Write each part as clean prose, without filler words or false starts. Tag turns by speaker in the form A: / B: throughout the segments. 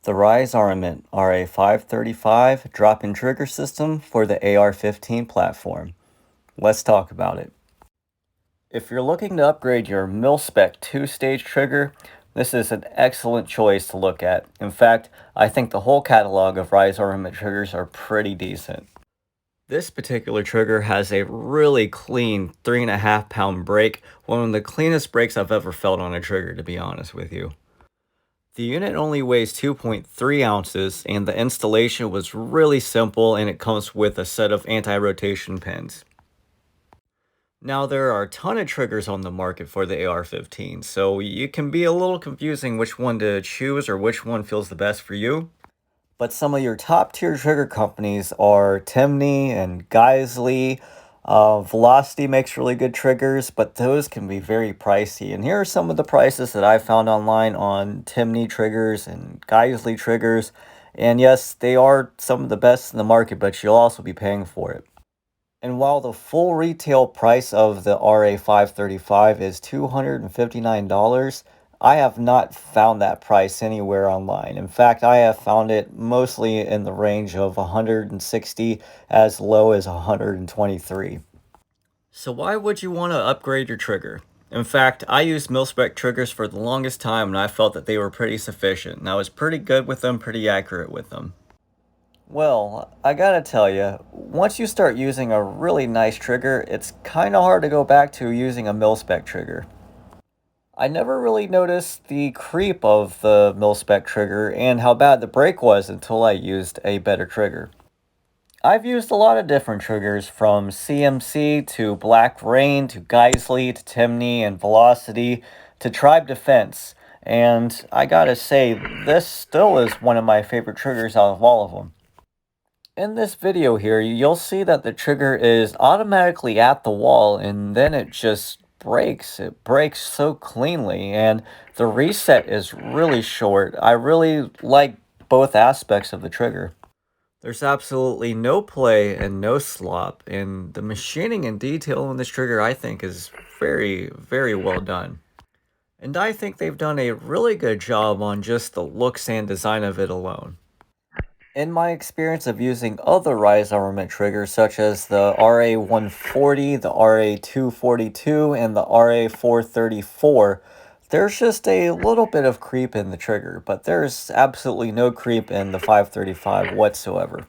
A: The Rise Armament RA-535 drop-in trigger system for the AR-15 platform. Let's talk about it. If you're looking to upgrade your mil-spec 2-stage trigger, this is an excellent choice to look at. In fact, I think the whole catalog of Rise Armament triggers are pretty decent. This particular trigger has a really clean 3.5 pound break, one of the cleanest breaks I've ever felt on a trigger, to be honest with you. The unit only weighs 2.3 ounces, and the installation was really simple, and it comes with a set of anti-rotation pins. Now, there are a ton of triggers on the market for the AR-15, so it can be a little confusing which one to choose or which one feels the best for you. But some of your top tier trigger companies are Timney and Geisley. Velocity makes really good triggers, but those can be very pricey. And here are some of the prices that I found online on Timney triggers and Geisley triggers. And yes, they are some of the best in the market, but you'll also be paying for it. And while the full retail price of the RA-535 is $259, I have not found that price anywhere online. In fact, I have found it mostly in the range of 160 as low as 123. So why would you want to upgrade your trigger? In fact, I used mil-spec triggers for the longest time and I felt that they were pretty sufficient. And I was pretty good with them, pretty accurate with them. Well, I gotta tell you, once you start using a really nice trigger, it's kinda hard to go back to using a mil-spec trigger. I never really noticed the creep of the mil-spec trigger and how bad the break was until I used a better trigger. I've used a lot of different triggers from CMC to Black Rain to Geisley to Timney and Velocity to Tribe Defense, and I gotta say, this still is one of my favorite triggers out of all of them. In this video here, you'll see that the trigger is automatically at the wall and then it just breaks. It breaks so cleanly and the reset is really short. I really like both aspects of the trigger. There's absolutely no play and no slop, and the machining and detail on this trigger I think is very, very well done. And I think they've done a really good job on just the looks and design of it alone. In my experience of using other Rise Armament triggers such as the RA-140, the RA-242, and the RA-434, there's just a little bit of creep in the trigger, but there's absolutely no creep in the 535 whatsoever.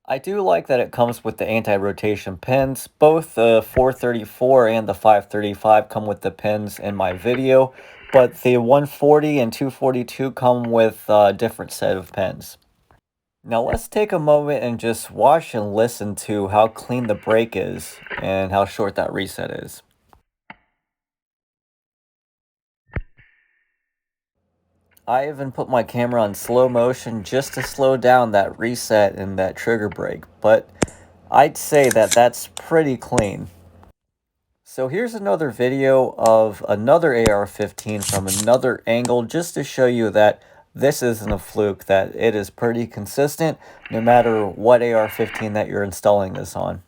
A: I do like that it comes with the anti-rotation pins. Both the 434 and the 535 come with the pins in my video, but the 140 and 242 come with a different set of pins. Now let's take a moment and just watch and listen to how clean the break is and how short that reset is. I even put my camera on slow motion just to slow down that reset and that trigger break, but I'd say that that's pretty clean. So here's another video of another AR-15 from another angle just to show you that this isn't a fluke, that it is pretty consistent no matter what AR-15 that you're installing this on.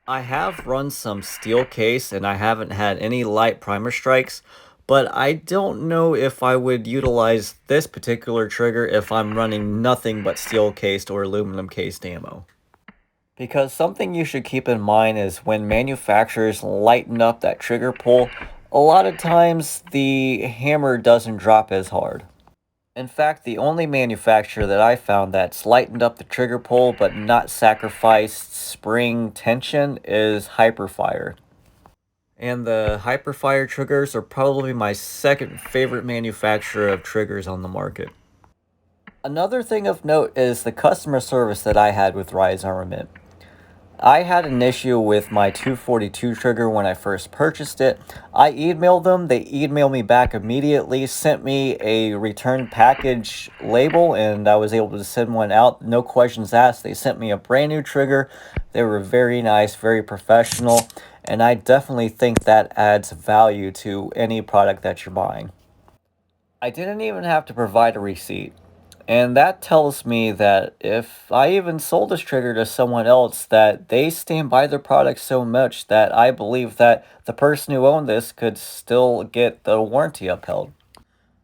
A: I have run some steel case and I haven't had any light primer strikes, but I don't know if I would utilize this particular trigger if I'm running nothing but steel cased or aluminum cased ammo. Because something you should keep in mind is when manufacturers lighten up that trigger pull, a lot of times the hammer doesn't drop as hard. In fact, the only manufacturer that I found that's lightened up the trigger pull but not sacrificed spring tension is Hyperfire. And the Hyperfire triggers are probably my second favorite manufacturer of triggers on the market. Another thing of note is the customer service that I had with Rise Armament. I had an issue with my 242 trigger when I first purchased it. I emailed them, they emailed me back immediately, sent me a return package label, and I was able to send one out, no questions asked. They sent me a brand new trigger. They were very nice, very professional, and I definitely think that adds value to any product that you're buying. I didn't even have to provide a receipt. And that tells me that if I even sold this trigger to someone else, that they stand by their product so much that I believe that the person who owned this could still get the warranty upheld.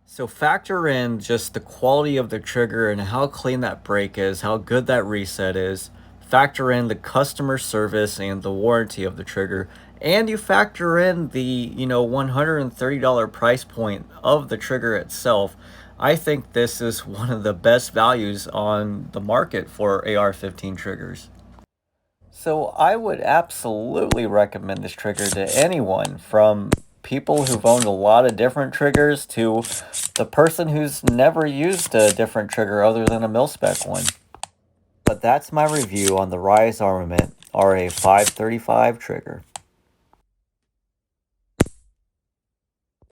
A: So factor in just the quality of the trigger and how clean that brake is, how good that reset is. Factor in the customer service and the warranty of the trigger. And you factor in the, $130 price point of the trigger itself. I think this is one of the best values on the market for AR-15 triggers. So I would absolutely recommend this trigger to anyone, from people who've owned a lot of different triggers to the person who's never used a different trigger other than a mil-spec one. But that's my review on the Rise Armament RA-535 trigger.